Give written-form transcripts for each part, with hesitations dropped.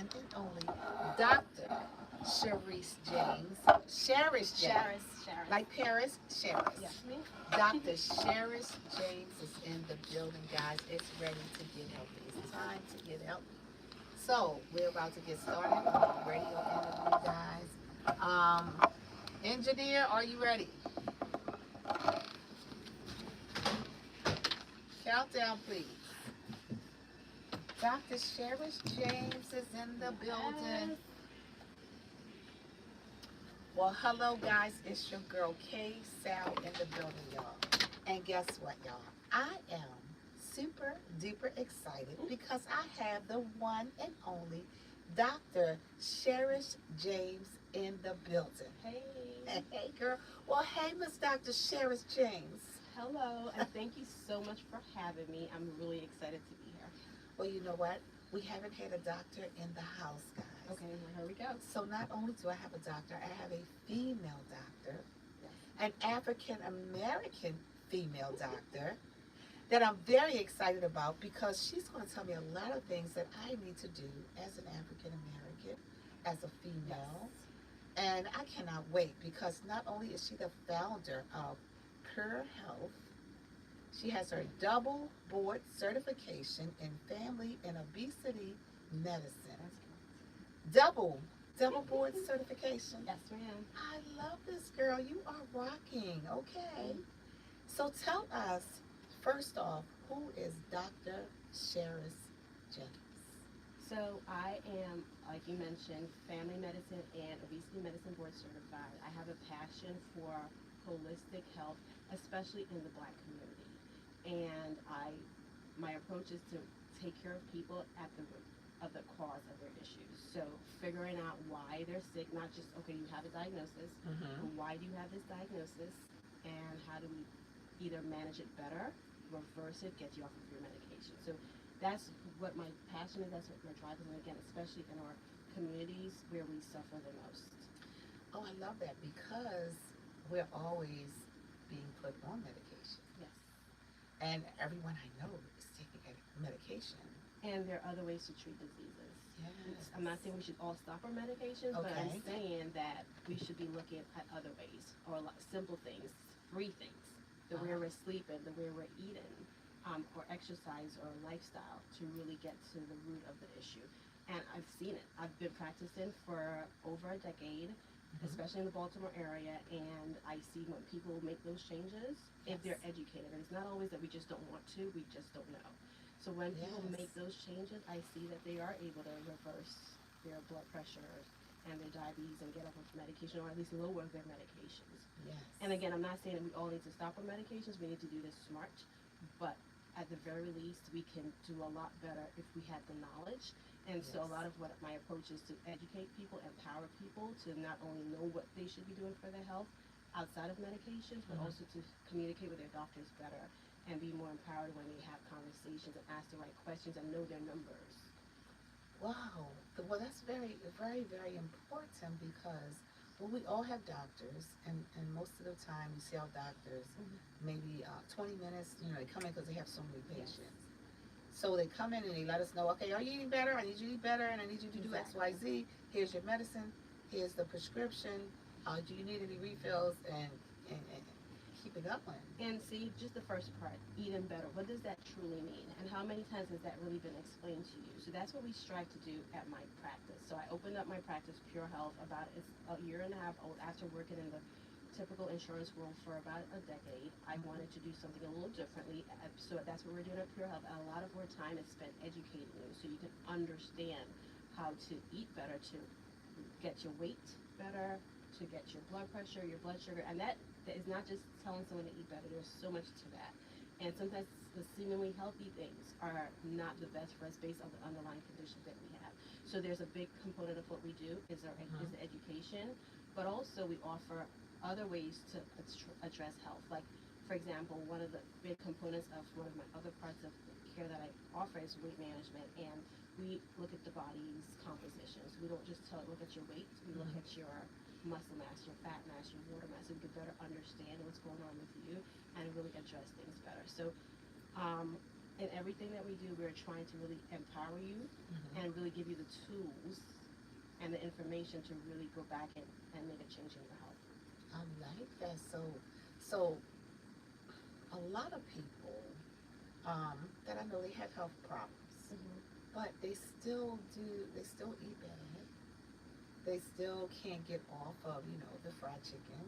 one and only Dr. Sharice James. Sharice James. Sharis. Like Paris, Sharice. Yes, me. Dr. Sharice James is in the building, guys. It's ready to get healthy. It's time to get healthy. So, we're about to get started on our radio interview, guys. Engineer, are you ready? Countdown, please. Dr. Sharice James is in the building. Well, hello, guys. It's your girl, KSAL, in the building, y'all. And guess what, y'all? I am super duper excited because I have the one and only Dr. Sharice James in the building. Hey. Hey, girl. Well, hey, Miss Dr. Sharice James. Hello, and thank you so much for having me. I'm really excited to be here. Well, you know what? We haven't had a doctor in the house, guys. Okay, well, here we go. So not only do I have a doctor, I have a female doctor, Yes. an African American female doctor that I'm very excited about because she's going to tell me a lot of things that I need to do as an African American, as a female. And I cannot wait because not only is she the founder of Pure Health, she has her double board certification in family and obesity medicine. That's correct. Double board certification. Yes, ma'am. I love this girl. You are rocking. Okay. So tell us, first off, who is Dr. Sharice James? So I am, like you mentioned, family medicine and obesity medicine board certified. I have a passion for holistic health, especially in the Black community. And my approach is to take care of people at the root of the cause of their issues. So figuring out why they're sick, not just, okay, you have a diagnosis, but why do you have this diagnosis, and how do we either manage it better, reverse it, get you off of your medication. So that's what my passion is, that's what my drive is, and again, especially in our communities where we suffer the most. Oh, I love that because we're always being put on medication. Yes. And everyone I know is taking medication. And there are other ways to treat diseases. Yes. I'm not saying we should all stop our medications, but I'm Okay. saying that we should be looking at other ways, or like simple things, free things, the way we're sleeping, the way we're eating, or exercise or lifestyle to really get to the root of the issue. And I've seen it. I've been practicing for over a decade, especially in the Baltimore area, and I see when people make those changes, if they're educated. And it's not always that we just don't want to, we just don't know. So when people Yes. make those changes, I see that they are able to reverse their blood pressure and their diabetes and get off of medication, or at least lower their medications. Yes. And again, I'm not saying that we all need to stop our medications. We need to do this smart, but at the very least, we can do a lot better if we had the knowledge. And so a lot of what my approach is to educate people, empower people to not only know what they should be doing for their health outside of medications, but also to communicate with their doctors better and be more empowered when they have conversations and ask the right questions and know their numbers. Wow. Well, that's very, very, very important because well, we all have doctors, and most of the time you see our doctors maybe 20 minutes, they come in because they have so many patients. So they come in and they let us know, okay, are you eating better? I need you to eat better, and I need you to do X, Y, Z. Here's your medicine. Here's the prescription. Do you need any refills? And keep it going. And see, just the first part, eating better. What does that truly mean? And how many times has that really been explained to you? So that's what we strive to do at my practice. So I opened up my practice, Pure Health, about a year and a half old after working in the typical insurance world for about a decade. I wanted to do something a little differently. So that's what we're doing at Pure Health. And a lot of our time is spent educating you so you can understand how to eat better, to get your weight better, to get your blood pressure, your blood sugar, and that is not just telling someone to eat better. There's so much to that. And sometimes the seemingly healthy things are not the best for us based on the underlying conditions that we have. So there's a big component of what we do is the education, but also we offer other ways to address health. Like, for example, one of the big components of one of my other parts of the care that I offer is weight management, and we look at the body's compositions. We don't just look at your weight, we look at your muscle mass, your fat mass, your water mass, so we can better understand what's going on with you and really address things better. So in everything that we do, we're trying to really empower you Mm-hmm. and really give you the tools and the information to really go back and make a change in your health. I like that. So a lot of people that I know they have health problems, but they still eat bad. They still can't get off of, the fried chicken.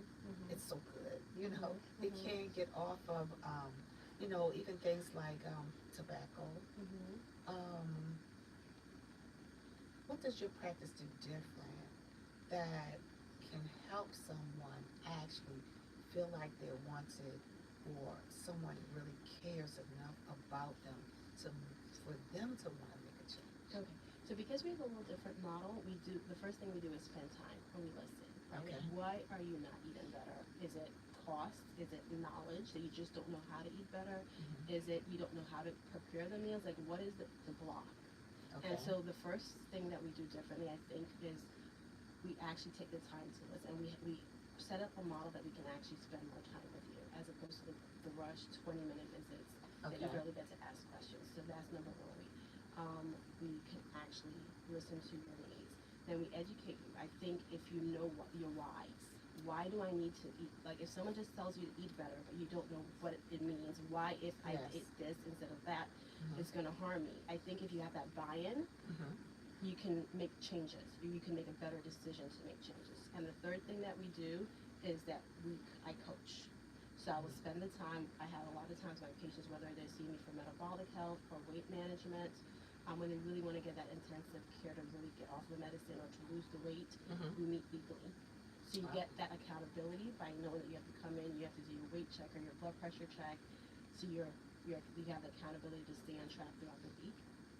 It's so good, They can't get off of, even things like tobacco. Um, what does your practice do different that can help someone actually feel like they're wanted, or someone really cares enough about them to for them to want to make a change? Okay. So because we have a little different model, the first thing we do is spend time when we listen. Right? Okay. Why are you not eating better? Is it cost? Is it knowledge that you just don't know how to eat better? Mm-hmm. Is it you don't know how to prepare the meals? Like, what is the block? Okay. And so the first thing that we do differently, I think, is we actually take the time to listen. We set up a model that we can actually spend more time with you, as opposed to the rushed 20-minute visits that you Okay. barely get to ask questions. So that's number one. We can actually listen to your needs. Then we educate you. I think if you know what your whys, why do I need to eat? Like, if someone just tells you to eat better, but you don't know what it means, why if I Yes. eat this instead of that, Mm-hmm. it's going to harm me. I think if you have that buy-in, Mm-hmm. you can make changes. You can make a better decision to make changes. And the third thing that we do is that I coach. So I will spend the time. I have a lot of times my patients, whether they see me for metabolic health or weight management, when they really want to get that intensive care to really get off the medicine or to lose the weight, Mm-hmm. we meet weekly. So you Wow. get that accountability by knowing that you have to come in, you have to do your weight check or your blood pressure check. So you have the accountability to stay on track throughout the week.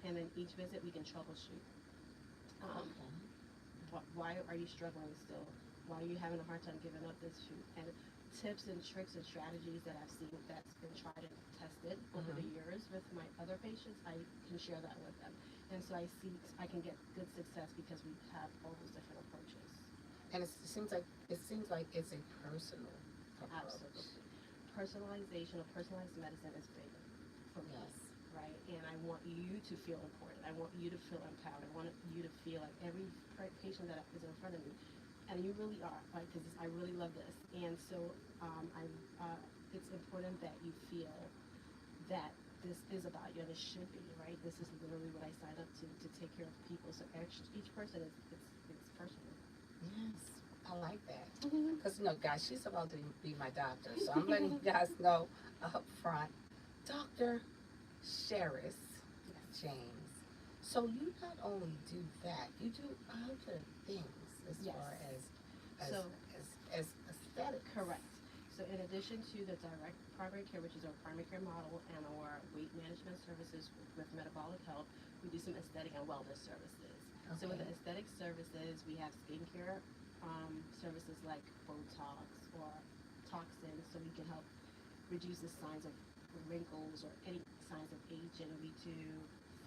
And then each visit we can troubleshoot. Okay. Why are you struggling still? Why are you having a hard time giving up this food? And tips and tricks and strategies that I've seen that's been tried and tested over the years with my other patients, I can share that with them. And so I can get good success because we have all those different approaches. And it seems like it's a personal approach. Absolutely. Personalization or personalized medicine is big for me. Yes. Right? And I want you to feel important. I want you to feel empowered. I want you to feel like every patient that is in front of me, and you really are, right? Because I really love this. And so it's important that you feel that this is about you, and it should be, right? This is literally what I signed up to take care of people. So each person it's personal. Yes, I like that. Mm-hmm. Because, guys, she's about to be my doctor. So I'm letting you guys know up front. Dr. Sheris James. So you not only do that, you do other things as Yes. far as So- as aesthetics. Correct. So in addition to the direct primary care, which is our primary care model, and our weight management services with metabolic health, we do some aesthetic and wellness services. So with the Okay. aesthetic services, we have skincare services like Botox or toxins, so we can help reduce the signs of wrinkles or any signs of aging. We do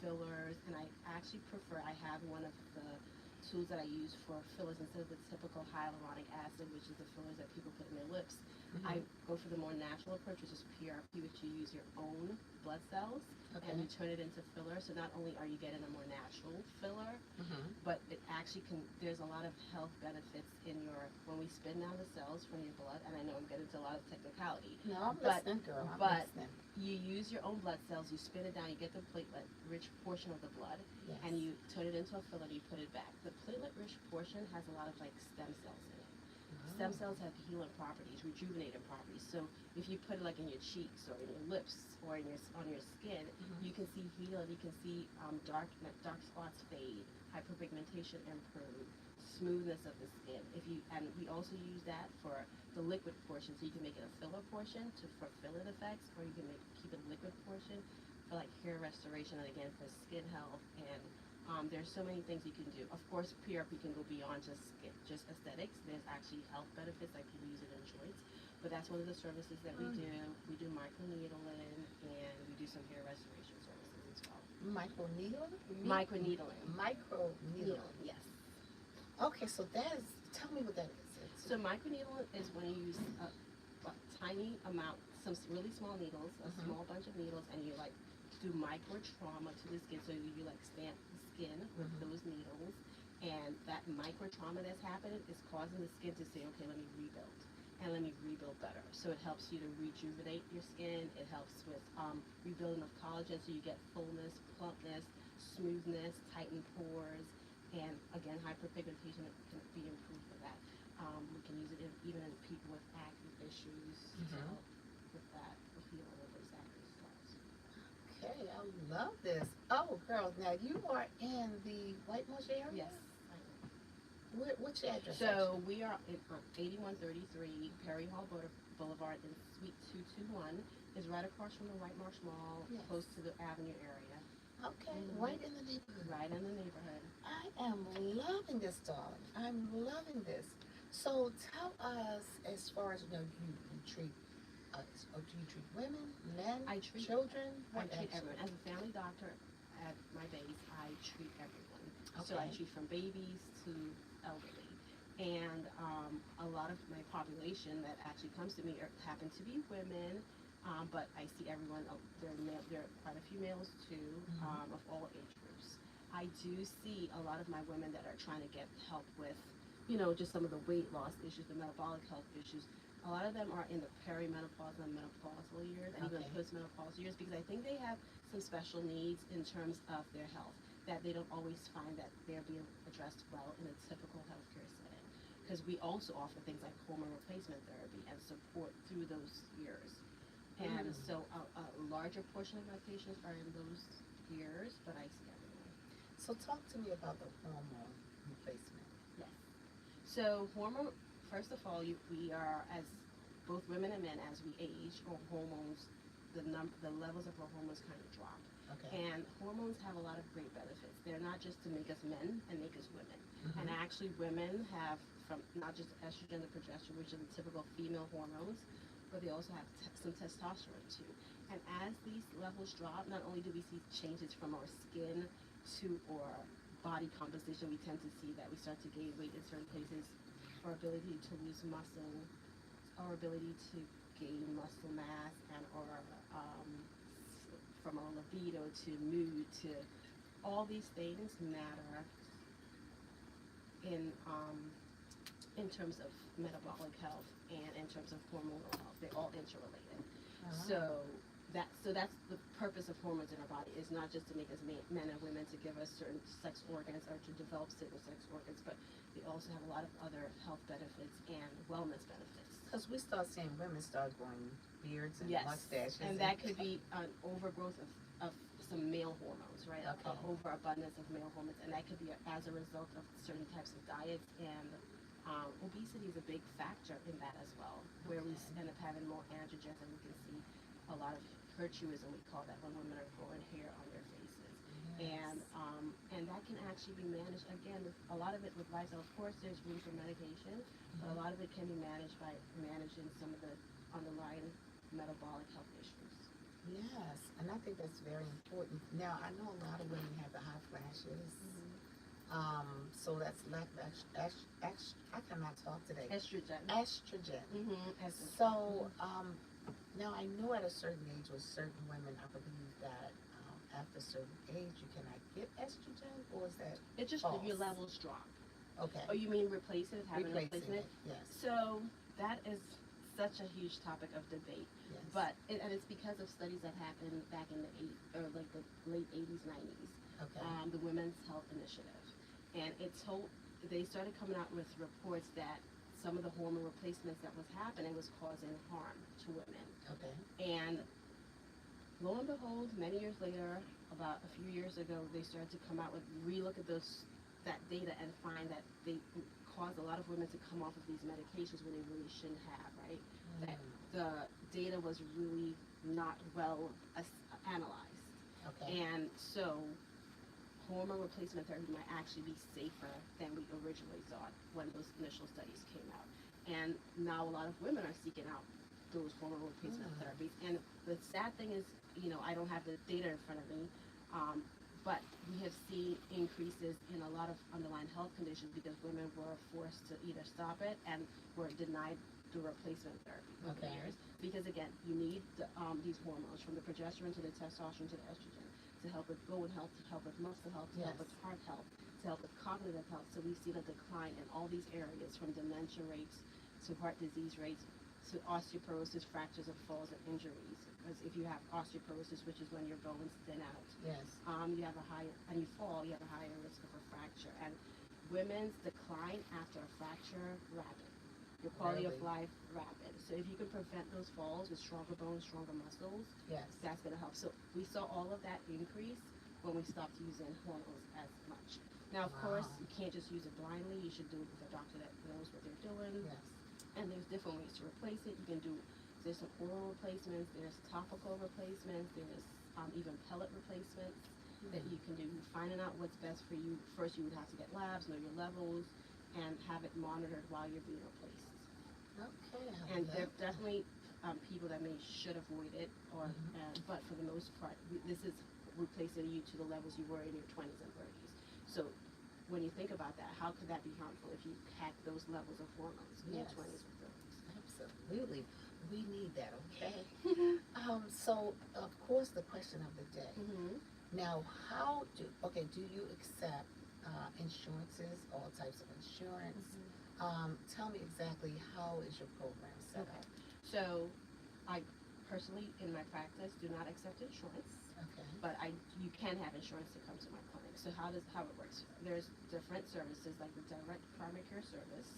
fillers, and I actually prefer, I have one of the tools that I use for fillers instead of the typical hyaluronic acid, which is the fillers that people put in their lips. I go for the more natural approach, which is PRP, which you use your own blood cells Okay. and you turn it into filler. So not only are you getting a more natural filler, but it actually there's a lot of health benefits in when we spin down the cells from your blood, and I know I'm getting into a lot of technicality. No, I'm But- listening, girl. I'm but- listening. You use your own blood cells, you spin it down, you get the platelet-rich portion of the blood, Yes. and you turn it into a filler, you put it back. The platelet-rich portion has a lot of stem cells in it. Stem cells have healing properties, rejuvenating properties. So if you put it in your cheeks or in your lips or on your skin, you can see healing. You can see dark spots fade, hyperpigmentation improve, smoothness of the skin. And we also use that for the liquid portion. So you can make it a filler portion for filling effects, or you can keep it a liquid portion for hair restoration, and again for skin health. And there's so many things you can do. Of course, PRP can go beyond just aesthetics. There's actually health benefits, like people use it in joints. But that's one of the services that we do. We do microneedling, and we do some hair restoration services as well. Microneedling? Microneedling. Microneedling. Yes. Okay, so tell me what that is. So microneedling is when you use a tiny amount, some really small needles, a small bunch of needles, and you do do micro trauma to the skin. So you like stamp the skin with those needles, and that micro trauma that's happening is causing the skin to say, okay, let me rebuild. And let me rebuild better. So it helps you to rejuvenate your skin. It helps with rebuilding of collagen, so you get fullness, plumpness, smoothness, tightened pores, and again, hyperpigmentation can be improved with that. We can use it even in people with acne issues to help with that, with healing of those acne scars. Okay, I love this. Oh, girls, now you are in the White Marsh area? Yes. What's your address? So we are at 8133 Perry Hall Boulevard in Suite 221. Is right across from the White Marsh Mall, Yes. close to the Avenue area. Okay, right in the neighborhood. Right in the neighborhood. I am loving this, darling. I'm loving this. So tell us, as far as you treat, or do you treat women, men, I treat children? I What treat actually? everyone. As a family doctor at my base, I treat everyone. So I Okay. treat from babies to elderly. And a lot of my population that actually comes to me happen to be women, but I see everyone. There are quite a few males too, of all age groups. I do see a lot of my women that are trying to get help with, just some of the weight loss issues, the metabolic health issues. A lot of them are in the perimenopausal and menopausal years, and even Okay. postmenopausal years, because I think they have some special needs in terms of their health that they don't always find that they're being addressed well in a typical healthcare setting. Because we also offer things like hormone replacement therapy and support through those years. And so a larger portion of my patients are in those years, but I see everyone. So talk to me about the hormone replacement. Yes. So first of all, we are, as both women and men, as we age, our hormones, the levels of our hormones kind of drop. Okay. And hormones have a lot of great benefits. They're not just to make us men and make us women. And actually women have from not just estrogen and progesterone, which are the typical female hormones, but they also have some testosterone too. And as these levels drop, not only do we see changes from our skin to our body composition, we tend to see that we start to gain weight in certain places, our ability to lose muscle, our ability to gain muscle mass, and our from our libido to mood to all these things matter in terms of metabolic health and in terms of hormonal health. They're all interrelated. So that's the purpose of hormones in our body, is not just to make us men and women, to give us certain sex organs or to develop certain sex organs, but they also have a lot of other health benefits and wellness benefits. Because we start seeing women start growing beards and Yes, mustaches. and that could be an overgrowth of some male hormones, right? Okay. An overabundance of male hormones, and that could be as a result of certain types of diets, and obesity is a big factor in that as well, where we end up having more androgens, and we can see a lot of hirsutism, we call that, when women are growing hair on their faces. Yes. And that can actually be managed, again, with a lot of it with lifestyle. Of course, there's room for medication, but a lot of it can be managed by managing some of the underlying metabolic health issues. Yes, and I think that's very important. Now, I know a lot of women have the hot flashes. So that's lack of I cannot talk today. Estrogen. Estrogen. Estrogen. So, now I know at a certain age with certain women, I believe that after a certain age you cannot get estrogen, or is that It just, false? your levels drop. Okay. Oh, you mean replace it, having a Replacing replacement? it, yes. So that is such a huge topic of debate. Yes. But and it's because of studies that happened back in the the late 80s, 90s. Okay. The Women's Health Initiative, and they started coming out with reports that some of the hormone replacements that was happening was causing harm to women. Okay. And lo and behold, many years later, about a few years ago, they started to come out with relook at that data and find that they caused a lot of women to come off of these medications when they really shouldn't have, right? That the data was really not well analyzed. Okay. And so hormone replacement therapy might actually be safer than we originally thought when those initial studies came out. And now a lot of women are seeking out those hormone replacement therapies. And the sad thing is, I don't have the data in front of me, but we have seen increases in a lot of underlying health conditions because women were forced to either stop it and were denied the replacement therapy over the Okay. years. Because again, you need these hormones, from the progesterone to the testosterone to the estrogen, to help with bone health, to help with muscle health, to help Yes. with heart health, to help with cognitive health. So we've seen a decline in all these areas, from dementia rates to heart disease rates to osteoporosis, fractures, and falls and injuries. Because if you have osteoporosis, which is when your bones thin out, Yes. you have a higher, and you fall, you have a higher risk of a fracture. And women's decline after a fracture, rapid. Your quality of Really? life, rapid. So if you can prevent those falls with stronger bones, stronger muscles, Yes. that's going to help. So we saw all of that increase when we stopped using hormones as much. Now, of course, Wow. you can't just use it blindly. You should do it with a doctor that knows what they're doing. Yes. And there's different ways to replace it. You can do, there's some oral replacements, there's topical replacements, there's even pellet replacements that you can do. Finding out what's best for you. First, you would have to get labs, know your levels, and have it monitored while you're being replaced. Okay. And there are definitely people that should avoid it, or but for the most part, this is replacing you to the levels you were in your 20s and 30s. So when you think about that, how could that be harmful if you had those levels of hormones in Yes. your 20s or 30s? Absolutely. We need that, okay? So, of course, the question of the day. Now, do you accept insurances, all types of insurance? Tell me exactly, how is your program set Okay. up? So I personally, in my practice, do not accept insurance. Okay. But you can have insurance to come to my clinic. So how it works? There's different services, like the direct primary care service.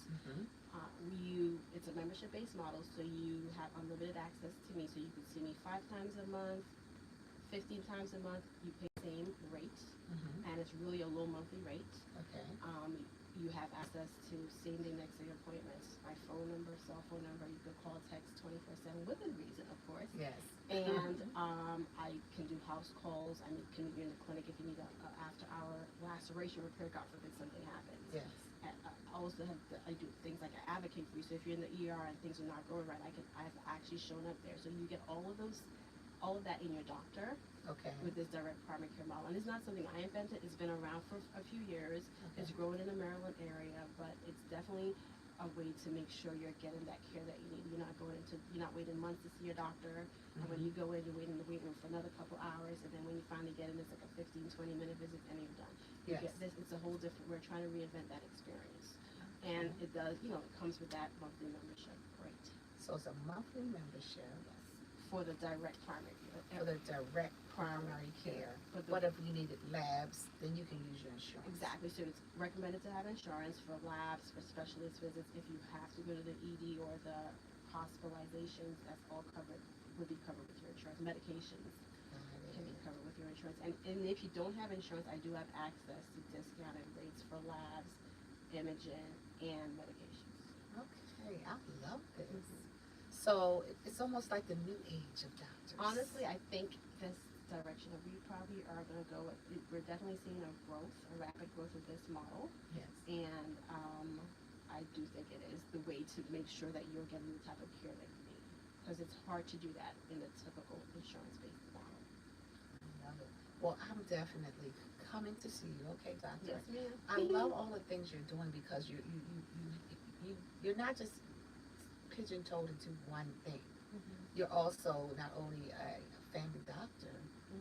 It's a membership-based model, so you have unlimited access to me. So you can see me 5 times a month, 15 times a month. You pay the same rate, and it's really a low monthly rate. Okay. You have access to same-day, next-day appointments, my phone number, cell phone number. You can call, text 24/7 within reason, of course. Yes. And I can do house calls. I can meet you in the clinic if you need a after-hour laceration repair. God forbid something happens. Yes. And I also I do things like I advocate for you. So if you're in the ER and things are not going right, I've actually shown up there. So you get all of that in your doctor Okay. with this direct primary care model. And it's not something I invented. It's been around for a few years. Okay. It's growing in the Maryland area, but it's definitely a way to make sure you're getting that care that you need. You're not waiting months to see your doctor. And when you go in, you're waiting in the waiting room for another couple hours. And then when you finally get in, it's like a 15, 20-minute visit, and you're done. Yes. It's a whole different, we're trying to reinvent that experience. And it does, it comes with that monthly membership rate. So it's a monthly membership For the direct primary care. for the direct primary care. But But if you needed labs, then you can use your insurance. Exactly. So it's recommended to have insurance for labs, for specialist visits. If you have to go to the ED or the hospitalizations, that's all would be covered with your insurance. Medications can be covered with your insurance. And if you don't have insurance, I do have access to discounted rates for labs, imaging, and medications. Okay, I love this. So it's almost like the new age of doctors. Honestly, I think this direction that we probably are going to go with, we're definitely seeing a rapid growth of this model. Yes. And I do think it is the way to make sure that you're getting the type of care that you need. Because it's hard to do that in the typical insurance-based model. I love it. Well, I'm definitely coming to see you. Okay, doctor. Yes, ma'am. I love all the things you're doing because you're not just pigeon-toed into one thing. You're also not only a family doctor,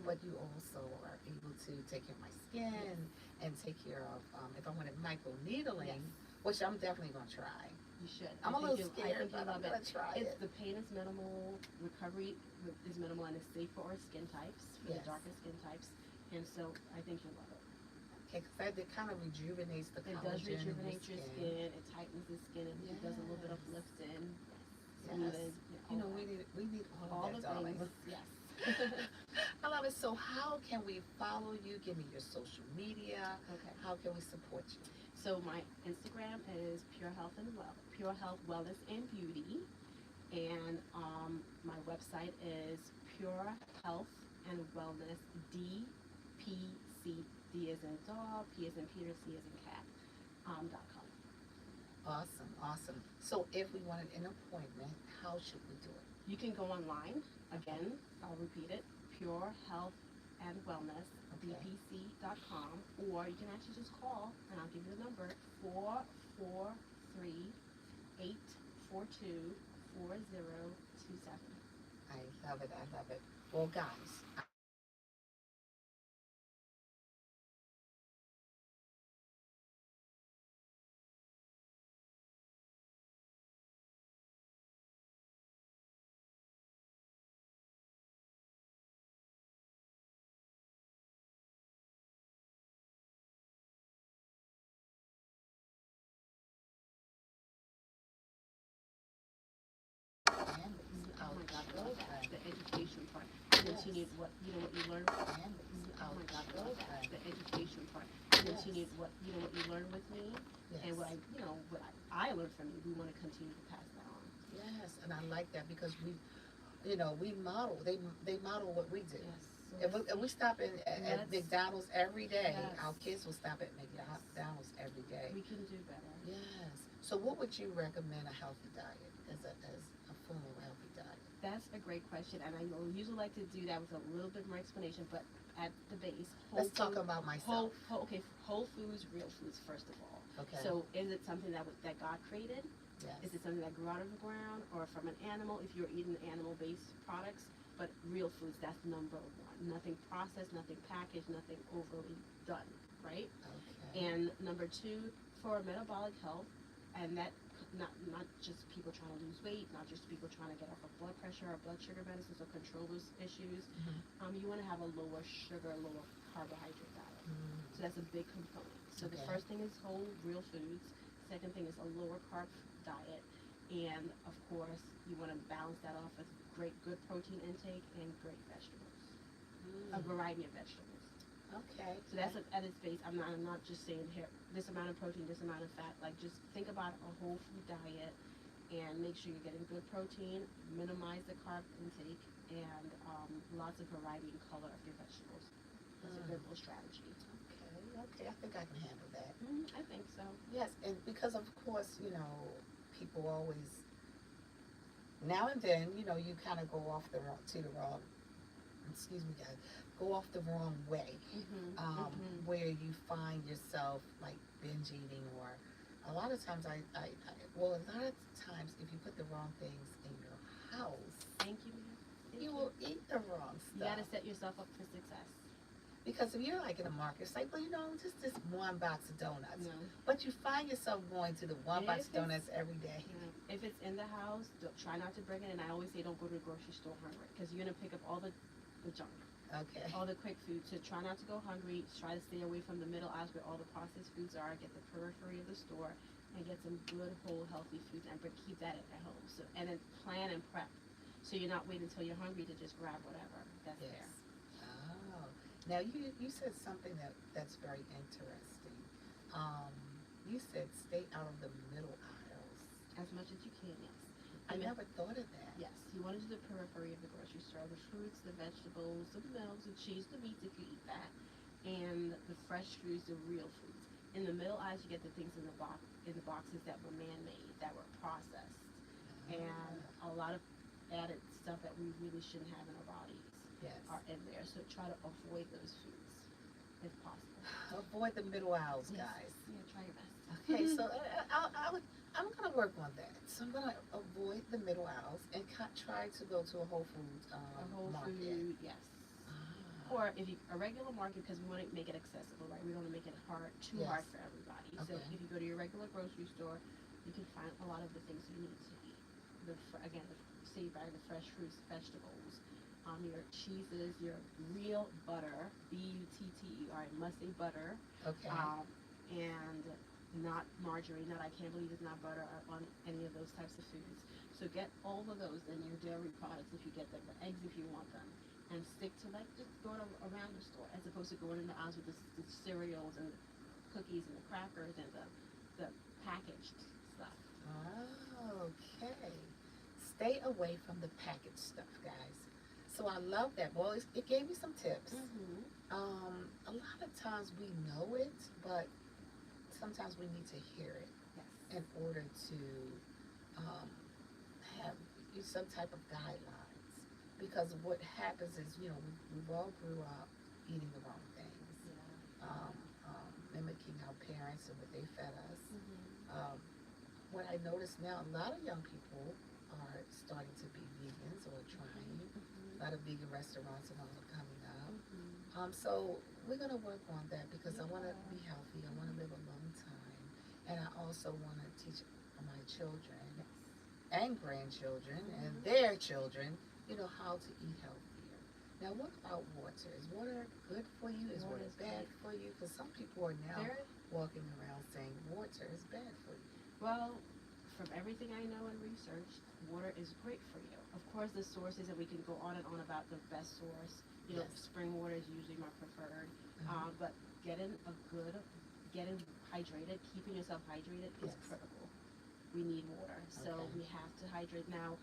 but you also are able to take care of my skin and take care of, if I wanted microneedling, which I'm definitely going to try. You should. I'm a little I scared, think but you'll I'm love going to try it. The pain is minimal, recovery is minimal, and it's safe for our skin types, for the Yes. darker skin types. And so I think you'll love it. Okay, because it kind of rejuvenates the It collagen does rejuvenate in your skin, it tightens the skin, it does a little bit of Yes. lifting. Yes. You know, we need all of that, darling. things. Yes. I love it. So how can we follow you? Give me your social media. Okay. How can we support you? So my Instagram is Pure Health Wellness and Beauty, and my website is Pure Health and Wellness DPC. D as in dog, P as in Peter, C as in cat. .com. Awesome, awesome. So if we wanted an appointment, how should we do it? You can go online. Again, I'll repeat it. Pure Health and Wellness bpc.com, or you can actually just call, and I'll give you the number, 443-842-4027. I love it. I love it. Well, guys, families, Oh our my God, I love that. children, The education part. Continue yes, what you learned. families, Oh our my God, I love that. children, The education part. yes, Continue what you learned with me, and yes. what I learned from you. We want to continue to pass that on. Yes, and I like that because we model. They model what we do. Yes. So If we stop at let's McDonald's every day, yes. our kids will stop at McDonald's every day. We can do better. Yes. So, what would you recommend a healthy diet as a form of a healthy diet? That's a great question, and I usually like to do that with a little bit more explanation. But at the base, Let's talk about myself. Whole foods, real foods, first of all. Okay. So, is it something that God created? Yes. Is it something that grew out of the ground or from an animal? If you're eating animal-based products, but real foods, that's number one. Nothing processed, nothing packaged, nothing overly done, right? Okay. And number two, for metabolic health, and that not just people trying to lose weight, not just people trying to get off of blood pressure or blood sugar medicines or control those issues. You want to have a lower sugar, lower carbohydrate diet. So that's a big component. So the Okay. first thing is whole, real foods. Second thing is a lower carb diet, and of course you want to balance that off with good protein intake and great vegetables, a variety of vegetables. Okay. So that's at its base. I'm not just saying here this amount of protein, this amount of fat. Like just think about a whole food diet and make sure you're getting good protein, minimize the carb intake, and lots of variety and color of your vegetables. That's a good little strategy. Okay. I think I can handle that. I think so. Yes, and because of course, people always now and then, you kind of go off to the wrong. Excuse me, guys. Go off the wrong way, where you find yourself like binge eating, or a lot of times a lot of times if you put the wrong things in your house, Thank you, ma'am. you will eat the wrong You stuff. got to set yourself up for success. Because if you're like in a market, it's like, well, just this one box of donuts. No. But you find yourself going to the one box of donuts every day. If it's in the house, try not to bring it. And I always say don't go to the grocery store hungry because you're going to pick up all the junk, Okay. all the quick food. So try not to go hungry. Try to stay away from the middle aisles where all the processed foods are. Get the periphery of the store and get some good, whole, healthy foods and keep that at home. So and then plan and prep. So you're not waiting until you're hungry to just grab whatever that's Yes. there. Oh. Now you said something that's very interesting. You said stay out of the middle aisles. As much as you can, yes. I never thought of that. Yes, you want to do the periphery of the grocery store, the fruits, the vegetables, the milks, the cheese, the meats if you eat that, and the fresh foods, the real foods. In the middle aisles, you get the things in the boxes that were man-made, that were processed, and a lot of added stuff that we really shouldn't have in our bodies Yes. are in there. So try to avoid those foods if possible. Avoid the middle aisles, Yes. guys. Yeah, try your best. Okay, so I'm gonna work on that. So I'm gonna avoid the middle aisles and try to go to a Whole Foods A whole market. food, yes. Ah, Or if you a regular market, because we want to make it accessible, right? We don't want to make it too Yes. hard for everybody. So Okay. if you go to your regular grocery store, you can find a lot of the things you need to eat. Say you buy the fresh fruits, vegetables, your cheeses, your real butter, butter, must say butter, Okay. and not margarine. Not I can't believe it's not butter on any of those types of foods. So get all of those in your dairy products if you get them, the eggs if you want them, and stick to just going around the store as opposed to going in the aisles with the cereals and the cookies and the crackers and the packaged stuff. Oh, okay. Stay away from the packaged stuff, guys. So I love that. Well, it gave me some tips. A lot of times we know it, but sometimes we need to hear it Yes. in order to have some type of guidelines. Because what happens is, we've all grew up eating the wrong things. mimicking our parents and what they fed us. What I notice now, a lot of young people are starting to be vegans or trying. A lot of vegan restaurants and all are coming up. So we're going to work on that because I want to be healthy. I want to live a long time. And I also want to teach my children and grandchildren and their children, how to eat healthier. Now, what about water? Is water good for you? Is water bad for you? Because some people are now walking around saying water is bad for you. Well, from everything I know and research, water is great for you. Of course, the sources that we can go on and on about the best source. Spring water is usually my preferred. But getting hydrated, keeping yourself hydrated is critical. We need water, so we have to hydrate. Now,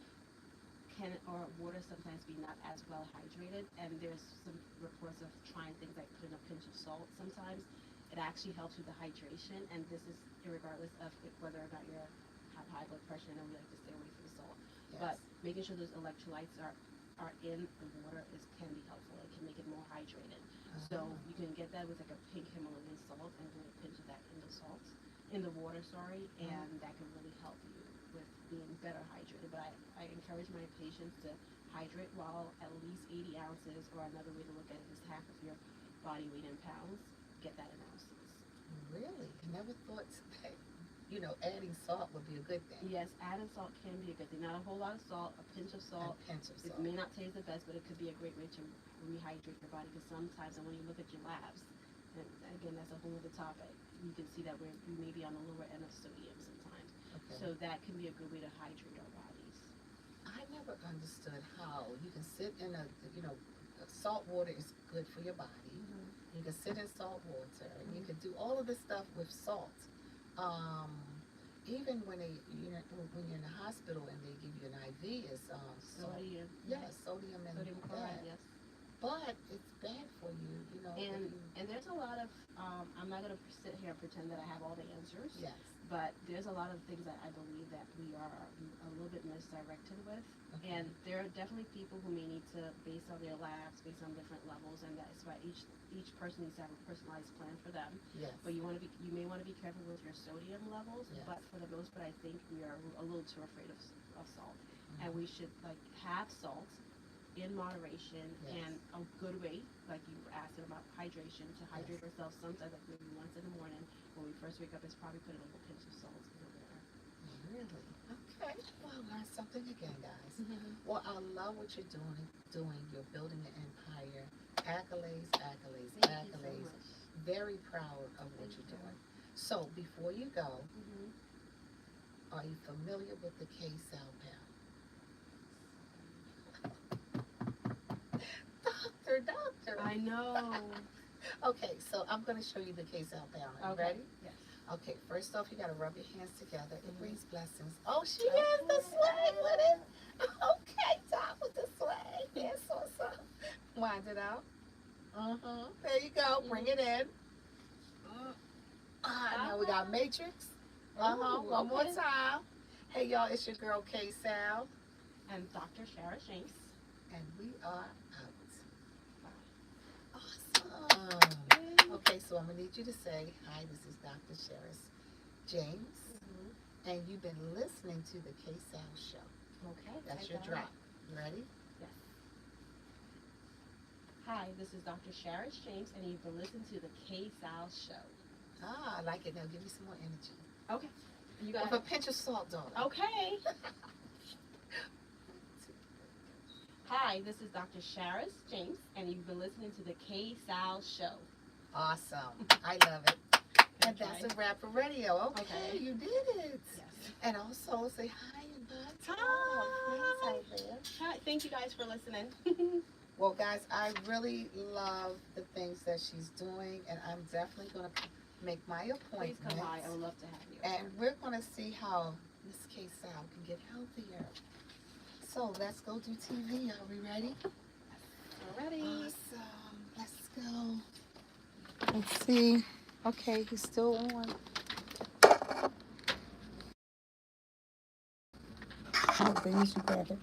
can our water sometimes be not as well hydrated? And there's some reports of trying things like putting a pinch of salt sometimes. It actually helps with the hydration, and this is regardless of whether or not you have high blood pressure, and we like to stay away from salt. But making sure those electrolytes are in the water can be helpful. It can make it more hydrated. So you can get that with like a pink Himalayan salt and put a pinch of that in the water, and that can really help you with being better hydrated. But I encourage my patients to hydrate while at least 80 ounces, or another way to look at it is half of your body weight in pounds. Get that in ounces. Really? I never thought that, adding salt would be a good thing. Yes, adding salt can be a good thing. Not a whole lot of salt, a pinch of salt. It may not taste the best, but it could be a great way to rehydrate your body, because sometimes, and when you look at your labs, and again, that's a whole other topic, you can see that we may be on the lower end of sodium sometimes. So that can be a good way to hydrate our bodies. I never understood how you can sit in salt water is good for your body. You can sit in salt water, and you can do all of this stuff with salt. Even when you're in the hospital and they give you an IV, it's sodium. Yes, sodium and sodium chloride. Yes. But it's bad for you, And there's a lot of I'm not gonna sit here and pretend that I have all the answers. Yes. But there's a lot of things that I believe that we are a little bit misdirected with. And there are definitely people who may need to, based on their labs, based on different levels, and that's why each person needs to have a personalized plan for them. Yes. But you may want to be careful with your sodium levels. Yes. But for the most part, I think we are a little too afraid of salt, and we should have salt in moderation and a good way, like you were asking about hydration, to hydrate ourselves sometimes, like maybe once in the morning when we first wake up, is probably putting a little pinch of salt in the water. Really? Okay. Well, I learned something again, guys. Well, I love what you're doing. You're building an empire. Accolades. Thank you so much. Very proud of what you're doing. So, before you go, are you familiar with the KSAL Empire? Doctor. I know. Okay, so I'm going to show you the KSAL Empire. Are you ready? Yes. Okay, first off, you got to rub your hands together. It brings blessings. Oh, she has the swag with it. Okay, top with the swag. Yes, awesome. Wind it out. There you go. Bring it in. Now we got Matrix. One more time. Hey, y'all, it's your girl KSAL. And Dr. Shara James. And we are out. Awesome. Okay, so I'm going to need you to say, hi, this is Dr. Shara James. And you've been listening to the KSAL show. Okay. That's your drop. You ready? Yes. Hi, this is Dr. Shara James, and you've been listening to the KSAL show. I like it. Now give me some more energy. Okay. You got with a pinch of salt, daughter. Okay. Hi, this is Dr. Shara James, and you've been listening to the KSAL show. Awesome. I love it. And that's a wrap for radio. Okay, you did it. Yes. And also say hi and bye. Hi. Hi. Thank you guys for listening. Well, guys, I really love the things that she's doing, and I'm definitely going to make my appointment. Please come by. I would love to have you. And we're going to see how Miss KSAL can get healthier. So let's go do TV. Are we ready? We're ready. Awesome. Let's go. Let's see. Okay, he's still on. I'll bring you some grab it.